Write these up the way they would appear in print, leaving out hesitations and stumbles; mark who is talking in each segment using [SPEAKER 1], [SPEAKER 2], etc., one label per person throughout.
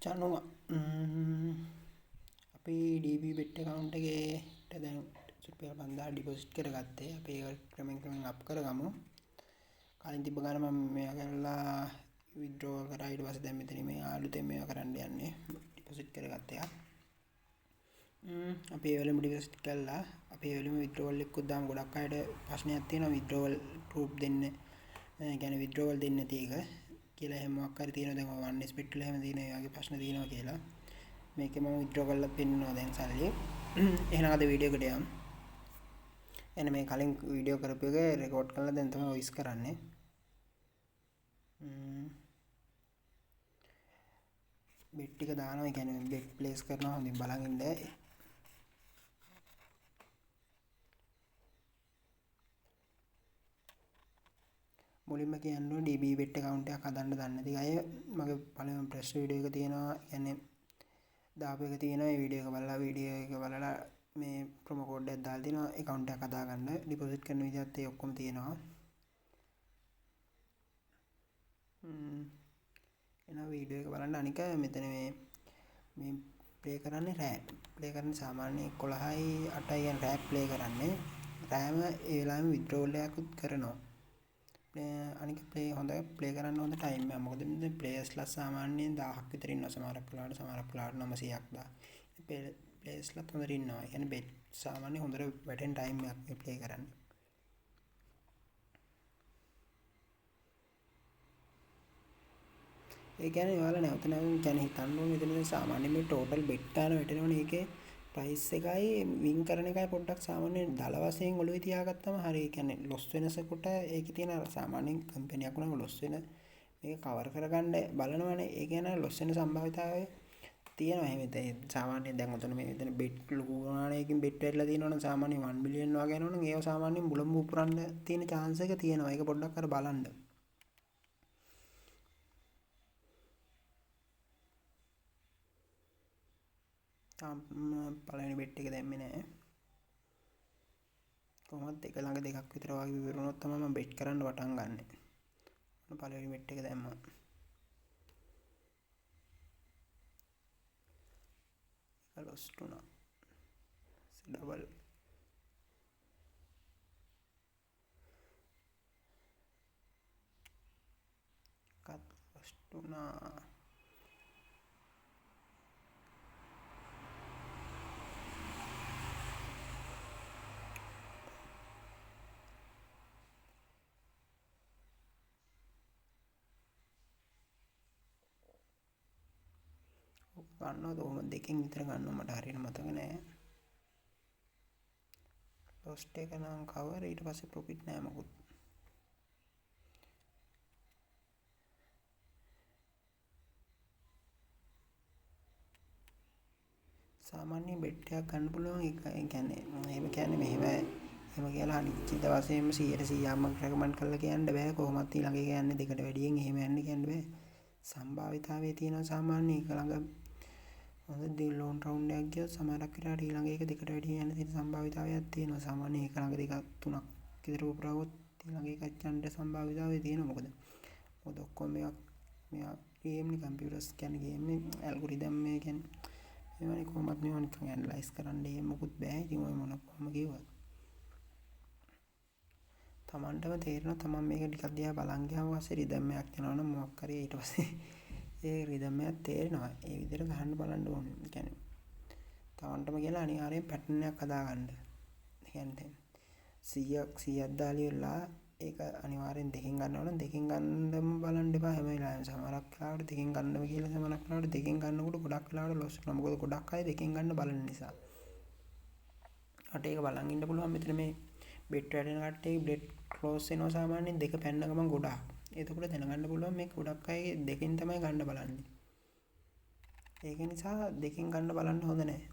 [SPEAKER 1] චනුව අපි DB bet account එකේට දැන් රුපියල් 5000 ඩිපොසිට් කරගත්තේ. අපි ඒක ක්‍රමෙන් අප් කරගමු. කලින් තිබ්බ ගාන මම මේවා කරලා withdraw කරා. ඊට පස්සේ දැන් මෙතන මේ අලුතෙන් මේවා කරන්න යන්නේ ඩිපොසිට් කරගත්ත එක. අපි ඒ වෙලෙම ඩිපොසිට් කළා. අපි ඒ වෙලෙම withdrawal එකකුත් දාමු. ගොඩක් අයට ප්‍රශ්නයක් තියෙනවා withdrawal proof දෙන්න. කියන්නේ withdrawal දෙන්න නැති එක කියලා එහෙම මොකක් හරි තියෙනවා. දැන් ඔය 1xbet වල එහෙම තියෙන ඒ වගේ ප්‍රශ්න තියෙනවා කියලා. මේකේ මම withdraw කරලා පෙන්නනවා දැන් සල්ලි. එහෙනම් අද වීඩියෝ එකට යමු. එන්න මේ කලින් වීඩියෝ කරපු එක රෙකෝඩ් කරලා දැන් තමයි වොයිස් කරන්නේ. බෙට් ටික දානවා. ඒ කියන්නේ බෙට් ප්ලේස් කරනවා. හොඳින් බලන් ඉන්න. මුලින්ම කියන්න ඕනේ DB bet account එකක් හදන්න දන්නේ නැති අය මගේ පළවෙනි ප්‍රෙස් වීඩියෝ එක තියෙනවා. කියන්නේ දාපු එක තියෙනවා. ඒ වීඩියෝ එක බලලා මේ ප්‍රොමෝ කෝඩ් එකක් දාලා දිනවා account එකක් හදාගන්න. ඩිපොසිට් කරන විදිහත් ඒ ඔක්කොම තියෙනවා. එනවා වීඩියෝ එක බලන්න. අනික මෙතන මේ ප්ලේ කරන්නේ රෑම්. ප්ලේ කරන්නේ සාමාන්‍ය 11යි 8යි යන රෑම් ප්ලේ කරන්නේ. රෑම ඒ වෙලාවෙම විත්ඩ්‍රෝල් එකකුත් කරනවා. අනික ප්ලේ කරන්න හොඳ ටයිම් එක. මොකද මේ ප්ලේයර්ස්ලා සාමාන්‍යයෙන් 1000ක් විතර ඉන්නවා. සමහරක් වෙලාවට 900ක් 1000. ප්ලේයර්ස්ලාත් හොඳට ඉන්නවා. ඒ කියන්නේ බෙට් සාමාන්‍ය හොඳට වැටෙන ටයිම් එකක් මේ ප්ලේ කරන්නේ. ඒ කියන්නේ ඔයාලා නැවත කියන්නේ හිතන්න ඕනේ මෙතන සාමාන්‍ය මේ ටෝටල් බෙට් ගන්න වැටෙනවනේ. ඒකේ ප්‍රයිස් එකයි වින් කරන එකයි පොඩ්ඩක් සාමාන්‍යයෙන් දල වශයෙන් ඔළුවේ තියාගත්තම හරි. ඒ කියන්නේ ලොස් වෙනසකට ඒකේ තියෙන සාමාන්‍යයෙන් කම්පැනියක් වුණාම ලොස් වෙන මේක කවර් කරගන්න බලනවනේ. ඒ කියන්නේ ලොස් වෙන සම්භාවිතාවය තියෙනවා. එහෙම සාමාන්‍යයෙන් දැන් උතන මේ මෙතන බෙට් ලොකු ගාණයකින් බෙට් වැටලා තියෙනවනේ සාමාන්‍යයෙන් 1 බිලියන් වගේ යනවනම් ඒව සාමාන්‍යයෙන් මුලම උපුරන්න තියෙන chance එක තියෙනවා. ඒක පොඩ්ඩක් අර බලන්න. පළවෙනි බෙට් එක දැම්මේ නැහැ. කොහොමද එක ළඟ දෙකක් විතර වගේ විවරුණොත් තමයි මම බෙට් කරන්න පටන් ගන්නෙ. පළවෙනි බෙට් එක දැම්මා. ඒක ලොස්ට් වුණා. ඩබල් එකත් ලොස්ට් වුණා. ගන්නවද කොහොමද දෙකෙන් විතර ගන්නවා මට හරියට මතක නෑ. ලොස්ට් එක නම් කවර් ඊට පස්සේ ප්‍රොෆිට් නෑ මොකුත්. සාමාන්‍ය බෙට් එකක් ගන්න පුළුවන්. ඒ කියන්නේ එහෙම කියන්නේ මෙහෙම එහෙම කියලා අනිශ්චිත වශයෙන්ම 100%ක්ම රෙකමන්ඩ් කරලා කියන්න බෑ. කොහොමත් ඊළඟ එක යන්නේ දෙකට වැඩියෙන් එහෙම යන්න කියන්න බෑ. සම්භාවිතාවය තියෙනවා සාමාන්‍ය එක ළඟ හොඳ ලෝන් රවුන්ඩ් එකක් ගියොත් සමහරක් වෙලාවට ඊළඟ එක දෙකට වැඩිය යන තියෙන සම්භාවිතාවයක් තියෙනවා. සාමාන්‍ය එක ළඟ දෙකක් තුනක් විතර උපරවුවොත් ඊළඟ එකක් යන්න සම්භාවිතාවය තියෙනවා. මොකද ඔක්කොම මේවා ගේම් නේ කම්පියුටර්ස් කියන්නේ ගේම් නේ ඇල්ගොරිතම් මේ කියන්නේ මේවනේ කොහොමත් මේවා නිකන් ඇනලයිස් කරන්න එහෙම මොකුත් බෑ. ඉතින් ඔය කොහොම කිව්වත් තමන්ටම තේරෙනවා. තමන් මේක ටිකක් දිහා බලන් ගියාම පස්සේ රිදම් එකක් යනවනම් මොකක් හරි ඊට පස්සේ ඒ රිදම් එකක් තේරෙනවා. ඒ විදිහට ගහන්න බලන්න ඕනේ. ඒ කියන්නේ තමන්ටම කියලා අනිවාර්යෙන් පැටර්න් එකක් හදාගන්න. ඒ කියන්නේ 100ක් දාලා ඉවරලා ඒක අනිවාර්යෙන් දෙකෙන් ගන්නවා නම් දෙකෙන් ගන්නම බලන්න එපා හැම වෙලාවෙම. සමහරක් වෙලාවට දෙකෙන් ගන්නම කියලා සමහරක් වෙලාවට දෙකෙන් ගන්නකොට ගොඩක් වෙලාවට ලොස් වෙනවා. මොකද ගොඩක් අය දෙකෙන් ගන්න බලන නිසා. අට ඒක බලන් ඉන්න පුළුවන්. මෙතන මේ බෙට් වැඩෙන කට්ටිය බෙට් ක්ලෝස් වෙනවා සාමාන්‍යයෙන් දෙක පැන්න ගමන් ගොඩක්. එතකොට දැනගන්න පුළුවන් මේක ගොඩක් අය දෙකෙන් තමයි ගන්න බලන්නේ. ඒක නිසා දෙකෙන් ගන්න බලන්න හොඳ නැහැ.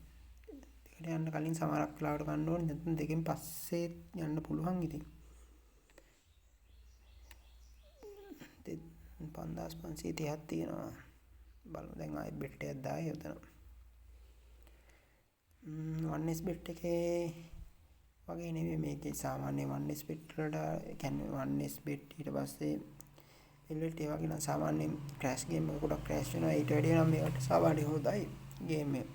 [SPEAKER 1] දෙකට යන්න කලින් සමහරක් වෙලාවට ගන්න ඕනේ. නැත්නම් දෙකෙන් පස්සේ යන්න පුළුවන්. ඉතින් 5530ක් තියෙනවා. බලමු දැන් ආයෙ බෙට් එකක් දායි උතන. 1xbet එකේ වගේ නෙමෙයි මේකේ සාමාන්‍ය 1xbet වලට කියන්නේ 1xbet ඊට පස්සේ එල්ලෙට ඒ වගේ නම් සාමාන්‍යයෙන් ක්‍රෑෂ් ගේම් එක ගොඩක් ක්‍රෑෂ් වෙනවා. ඊට වැඩිය නම් මේකට සාමාන්‍ය හොඳයි ගේම් එක.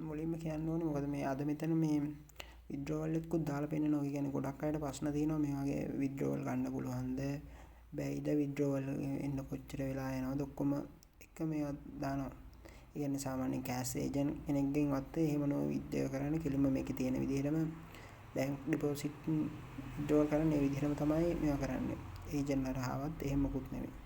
[SPEAKER 1] මුලින්ම කියන්න ඕනේ මොකද මේ අද මෙතන මේ විඩ්‍රෝවල් එකකුත් දාලා පෙන්නනවා. ඒ කියන්නේ ගොඩක් අයට ප්‍රශ්න තියෙනවා මේ වගේ විඩ්‍රෝවල් ගන්න පුළුවන්ද බැයිද විඩ්‍රෝවල් එන්න කොච්චර වෙලා යනවද ඔක්කොම එක මේවා දානවා. ඒ කියන්නේ සාමාන්‍ය කෑෂ් ඒජන්ට් කෙනෙක්ගෙන්වත් එහෙම නෝ විත්ඩ්‍රෝ කරන්න කෙලින්ම මේකේ තියෙන විදිහටම බැංක් ඩිපොසිට් විඩ්‍රෝවල් කරන්න ඒ විදිහටම තමයි මේවා කරන්නේ. ඒජන්ට් හරහාවත් එහෙම මොකුත් නෙමෙයි.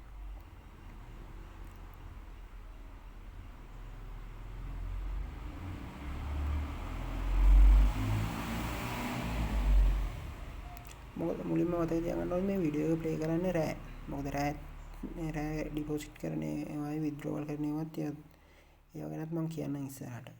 [SPEAKER 1] මොකද මුලින්ම මතක තියාගන්න ඕනේ මේ වීඩියෝ එක ප්ලේ කරන්නේ රෑ. මොකද රෑ ඩිපොසිට් කරන ඒවායි විත්ඩ්‍රෝවල් කරන ඒවත් ඒවා ගැනත් මම කියන්නම් ඉස්සරහට.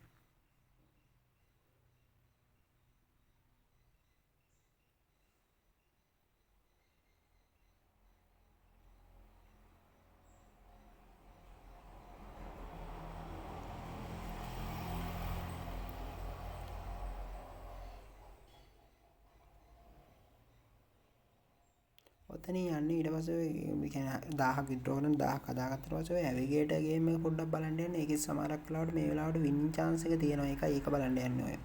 [SPEAKER 1] ඔතන යන්නේ ඊට පස්සේ ඒ කියන්නේ 1000ක් විත්ඩ්‍රෝ කරන 1000ක් හදාගත්තට පස්සේ ඔය ඇවිගේටර් ගේම් එක පොඩ්ඩක් බලන්න යන්න. ඒකේ සමහරක් වෙලාවට මේ වෙලාවට වින්නින් chance එක තියෙනවා. ඒක බලන්න යන්න ඔය.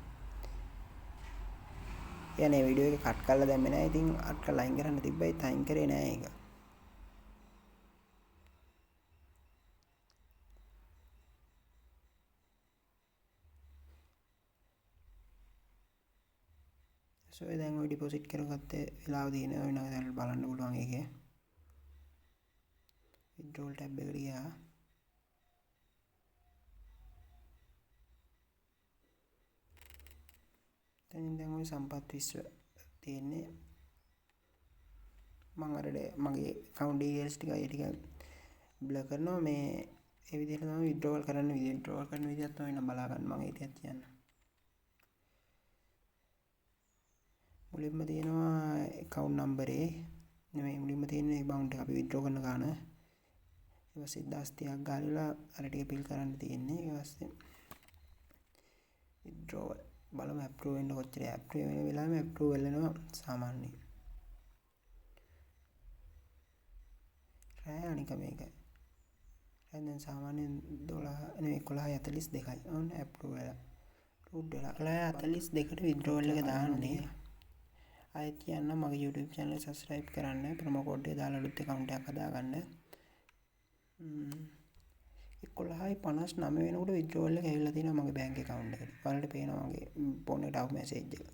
[SPEAKER 1] යන්නේ වීඩියෝ එක කට් කරලා දැම්මේ නැහැ. ඉතින් අත් කරලා අයින් කරන්න තිබ්බයි අයින් කරේ නැහැ ඒක. සෝ දැන් ඔය ඩිපොසිට් කරගත්ත වෙලාව දින වෙනකල් බලන්න පුළුවන් ඒකේ. විත්ඩ්‍රෝවල් ටැබ් එකට ගියා. දැන් ඔය සම්පත් විශ්ව තියෙන්නේ මම මගේ account details ටික ඒ ටික බ්ලර් කරනවා. මේ ඒ විදිහට තමයි විත්ඩ්‍රෝවල් කරන්න විත්ඩ්‍රෝවල් කරන විදිහත් තමයි නම් බලා ගන්න මම ඒ ටිකක් කියන්න. මුලින්ම තියෙනවා account number නෙමෙයි මුලින්ම තියෙන්නේ amount එක අපි විත්ඩ්‍රෝ කරන ගාන. ඊට පස්සේ 1030ක් ගාලා අර ටික පිල් කරන්න තියෙන්නේ. ඊට පස්සේ විත්ඩ්‍රෝවල් බලමු අප්‍රූව් වෙන්න කොච්චර අප්‍රූව් වෙන වෙලාවෙම අප්‍රූව් වෙලනවා සාමාන්‍යයෙන්. රෑ අනික මේක. දැන් සාමාන්‍යයෙන් 11:42යි. ඔන්න අප්‍රූව් වෙලා. රූට් වෙලා 11:42ට විත්ඩ්‍රෝවල් එක දාන්නේ. ආයෙත් කියන්න මගේ YouTube channel එක subscribe කරන්න. ප්‍රොමෝ කෝඩ් එක දාලා අලුත් account එකක් හදාගන්න. 11:59 වෙනකොට විත්ඩ්‍රෝවල් එක ඇවිල්ලා තියෙනවා මගේ බැංක් account එකට. ඔයාලට පේනවා මගේ phone එකට ආව message එක.